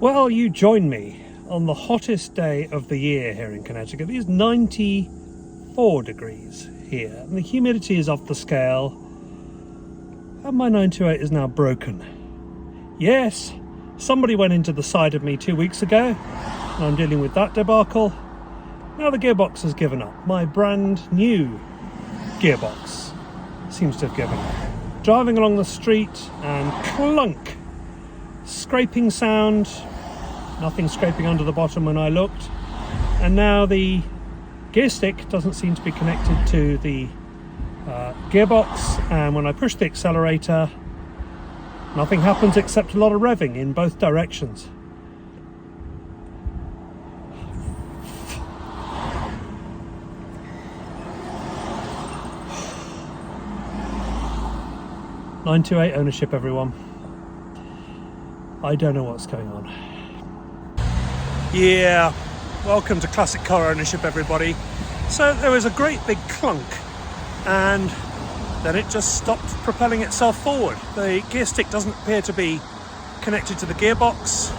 Well, you join me on the hottest day of the year here in Connecticut. It is 94 degrees here and the humidity is off the scale, and my 928 is now broken. Yes, somebody went into the side of me 2 weeks ago and I'm dealing with that debacle. Now the gearbox has given up. My brand new gearbox seems to have given up. Driving along the street and clunk, scraping sound, nothing scraping under the bottom when I looked, and now the gear stick doesn't seem to be connected to the gearbox, and when I push the accelerator nothing happens except a lot of revving in both directions. (928) ownership, everyone. I don't know what's going on. Yeah, welcome to classic car ownership, everybody. So there was a great big clunk and then it just stopped propelling itself forward. The gear stick doesn't appear to be connected to the gearbox,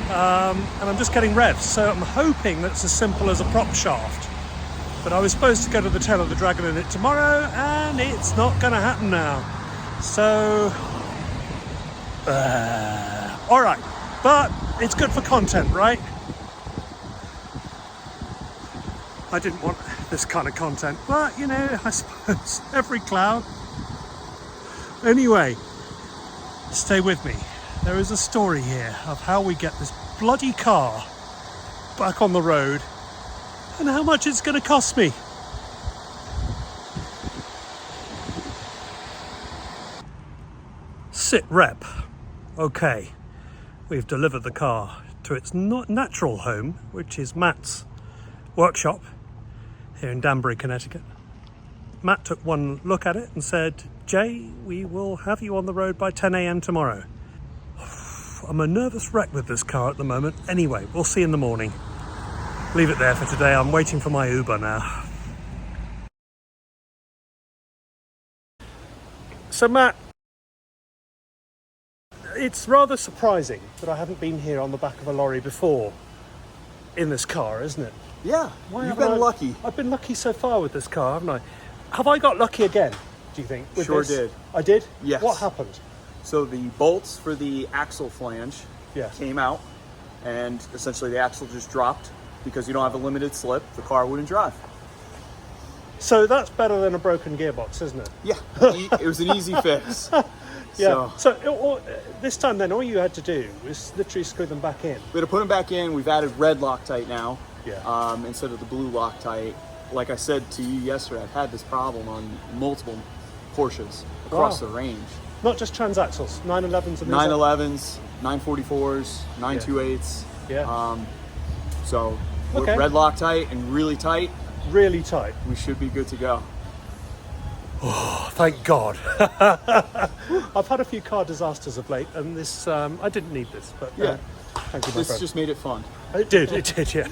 and I'm just getting revs, so I'm hoping that's as simple as a prop shaft. But I was supposed to go to the tail of the dragon in it tomorrow and it's not going to happen now. So alright, but it's good for content, right? I didn't want this kind of content, but you know, I suppose every cloud. Anyway, stay with me. There is a story here of how we get this bloody car back on the road and how much it's going to cost me. Sit rep. Okay, we've delivered the car to its natural home, which is Matt's workshop here in Danbury, Connecticut. Matt took one look at it and said, "Jay, we will have you on the road by 10 a.m. tomorrow." I'm a nervous wreck with this car at the moment. Anyway, we'll see in the morning. Leave it there for today. I'm waiting for my Uber now. So Matt, it's rather surprising that I haven't been here on the back of a lorry before in this car, isn't it? Yeah, you've been lucky. I've been lucky so far with this car, haven't I? Have I got lucky again, do you think? With Sure this? did. I did? Yes. What happened? So the bolts for the axle flange came out, and essentially the axle just dropped because you don't have a limited slip. The car wouldn't drive. So that's better than a broken gearbox, isn't it? Yeah, it was an easy fix. Yeah. So this time then, all you had to do was literally screw them back in. We had to put them back in. We've added red Loctite now, instead of the blue Loctite. Like I said to you yesterday, I've had this problem on multiple Porsches across the range. Not just transaxles, 911s and 911s, 944s, 928s. Yeah. So with red Loctite and really tight. Really tight. We should be good to go. Oh, thank God. I've had a few car disasters of late, and this, I didn't need this, but thank you, my This friend. just made it fun. It did, yeah.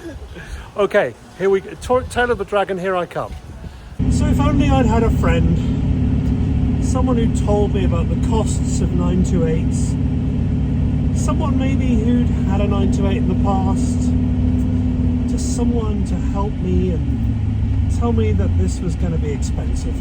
Okay, here we go. Tail of the dragon, here I come. So if only I'd had a friend, someone who told me about the costs of 928s, someone maybe who'd had a 928 in the past, just someone to help me and tell me that this was going to be expensive.